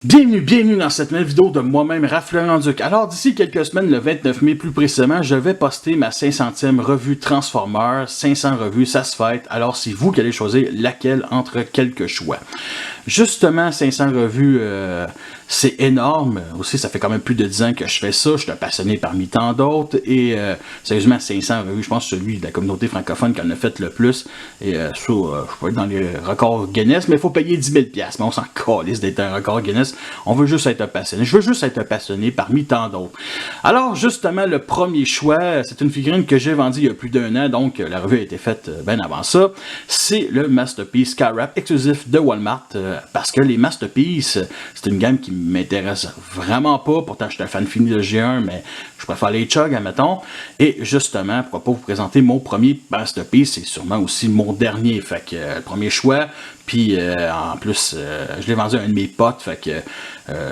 Bienvenue dans cette nouvelle vidéo de moi-même, Raph Laurent-Duc. Alors d'ici quelques semaines, le 29 mai plus précisément, je vais poster ma 500e revue Transformers. 500 revues, ça se fête. Alors c'est vous qui allez choisir laquelle entre quelques choix. Justement, 500 revues, c'est énorme. Aussi, ça fait quand même plus de 10 ans que je fais ça. Je suis un passionné parmi tant d'autres. Et sérieusement, 500 revues, je pense que celui de la communauté francophone qui en a fait le plus. Et ça, je peux être dans les records Guinness, mais il faut payer 10 000 $. Mais on s'en calisse d'être un record Guinness. On veut juste être un passionné. Je veux juste être un passionné parmi tant d'autres. Alors, justement, le premier choix, c'est une figurine que j'ai vendue il y a plus d'1 an. Donc, la revue a été faite bien avant ça. C'est le Masterpiece Scarab exclusif de Walmart. Parce que les Masterpiece, c'est une gamme qui m'intéresse vraiment pas. Pourtant, je suis un fan fini de G1, mais je préfère les Chug, admettons. Et justement, pourquoi pas vous présenter mon premier Masterpiece, c'est sûrement aussi mon dernier. Fait que le premier choix. Puis en plus, je l'ai vendu à un de mes potes. Fait que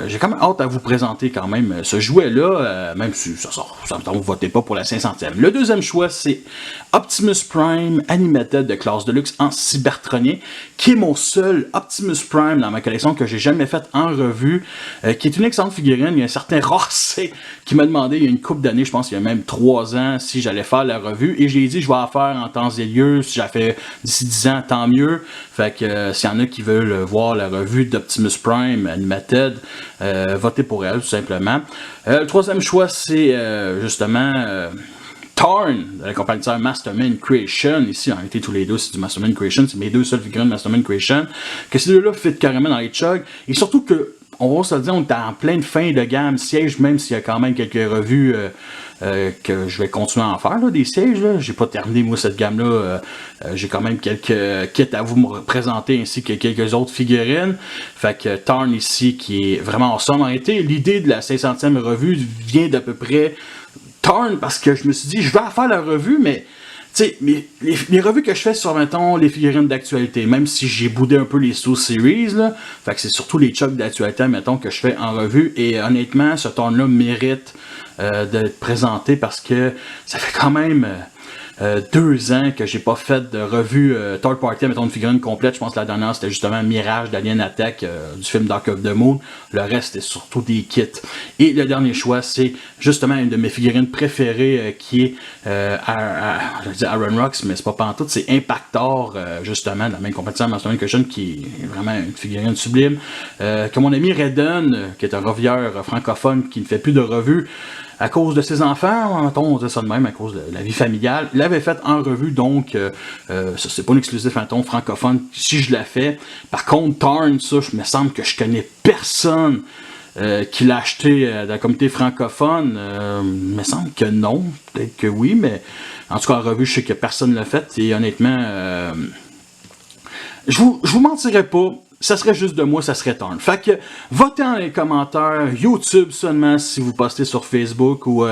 j'ai quand même hâte à vous présenter quand même ce jouet-là. Même si ça sort, vous ne votez pas pour la 500e. Le deuxième choix, c'est Optimus Prime Animated de classe Deluxe en Cybertronien, qui est mon seul Optimus Prime dans ma collection que j'ai jamais fait en revue, qui est une excellente figurine. Il y a un certain Rossé qui m'a demandé il y a une couple d'années, je pense qu'il y a même 3 ans, si j'allais faire la revue. Et j'ai dit je vais la faire en temps et lieu. Si j'ai fait d'ici 10 ans, tant mieux. Fait que s'il y en a qui veulent voir la revue d'Optimus Prime Animated, votez pour elle, tout simplement. Le troisième choix, c'est justement Tarn, de la compagnie Mastermind Creation. Ici, en réalité, tous les deux, c'est du Mastermind Creation. C'est mes deux seules figurines Mastermind Creation. Que ces deux-là fit carrément dans les chugs. Et surtout que, on va se le dire, on est en pleine fin de gamme siège, même s'il y a quand même quelques revues que je vais continuer à en faire, là, des sièges. J'ai pas terminé, moi, cette gamme-là. J'ai quand même quelques kits à vous me présenter, ainsi que quelques autres figurines. Fait que Tarn ici, qui est vraiment awesome. En réalité, l'idée de la 500e revue vient d'à peu près Tarn, parce que je me suis dit, je vais faire la revue, mais tu sais, les revues que je fais sur, mettons, les figurines d'actualité, même si j'ai boudé un peu les Soul Series, là, fait que c'est surtout les chucks d'actualité, mettons, que je fais en revue, et honnêtement, ce Tarn-là mérite d'être présenté parce que ça fait quand même 2 ans que j'ai pas fait de revue third party, mettons une figurine complète. Je pense que la dernière c'était justement Mirage d'Alien Attack du film Dark of the Moon. Le reste c'était surtout des kits. Et le dernier choix c'est justement une de mes figurines préférées qui est je dis Iron Rocks, mais c'est pas pantoute, c'est Impactor justement de la même compétition Mastermind Creation, qui est vraiment une figurine sublime. Que mon ami Redden, qui est un revieur francophone qui ne fait plus de revues à cause de ses enfants, on dit ça de même, à cause de la vie familiale, il l'avait fait en revue, donc ça c'est pas un exclusif francophone si je la fais. Par contre, Tarn, ça, je me semble que je connais personne qui l'a acheté dans la communauté francophone. Il me semble que non, peut-être que oui, mais en tout cas en revue, je sais que personne l'a fait, et honnêtement, je vous mentirais pas. Ça serait juste de moi, ça serait Tarn. Fait que, votez dans les commentaires, YouTube seulement si vous postez sur Facebook ou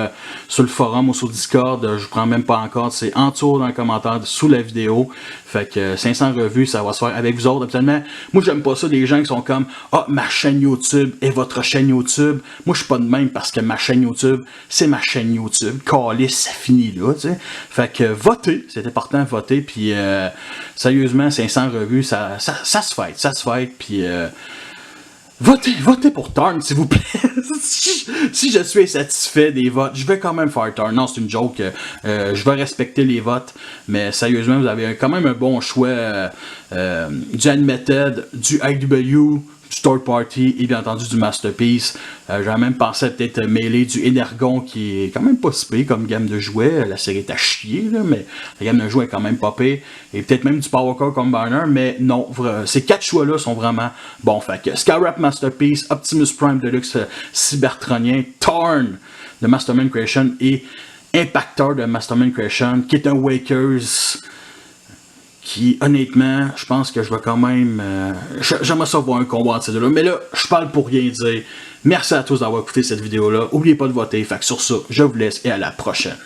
sur le forum ou sur Discord, je vous prends même pas encore, c'est en dessous dans les commentaires sous la vidéo. Fait que 500 revues, ça va se faire avec vous autres. Absolument. Moi, j'aime pas ça, les gens qui sont comme « Ah, ma chaîne YouTube est votre chaîne YouTube. » Moi, je suis pas de même parce que ma chaîne YouTube, c'est ma chaîne YouTube. Calisse, ça finit là, tu sais. Fait que, votez, c'est important, votez, puis sérieusement, 500 revues, ça se fait, puis votez pour Tarn, s'il vous plaît. si je suis insatisfait des votes, je vais quand même faire Tarn. Non, c'est une joke. Je vais respecter les votes, mais sérieusement, vous avez quand même un bon choix du Animated, du IW, du Third Party et bien entendu du Masterpiece. J'avais même pensé à peut-être mêler du Energon, qui est quand même pas si pire comme gamme de jouets. La série est à chier, là, mais la gamme de jouets est quand même pas pire. Et peut-être même du Power Core Combiner, mais non, ces 4 choix-là sont vraiment bons. Fait que Scarab Masterpiece, Optimus Prime Deluxe Cybertronien, Tarn de Mastermind Creation et Impactor de Mastermind Creation, qui est un Wakers qui, honnêtement, je pense que je vais quand même... j'aimerais ça voir un combat entre ces deux-là. Mais là, je parle pour rien dire. Merci à tous d'avoir écouté cette vidéo-là. N'oubliez pas de voter. Fait que sur ça, je vous laisse et à la prochaine.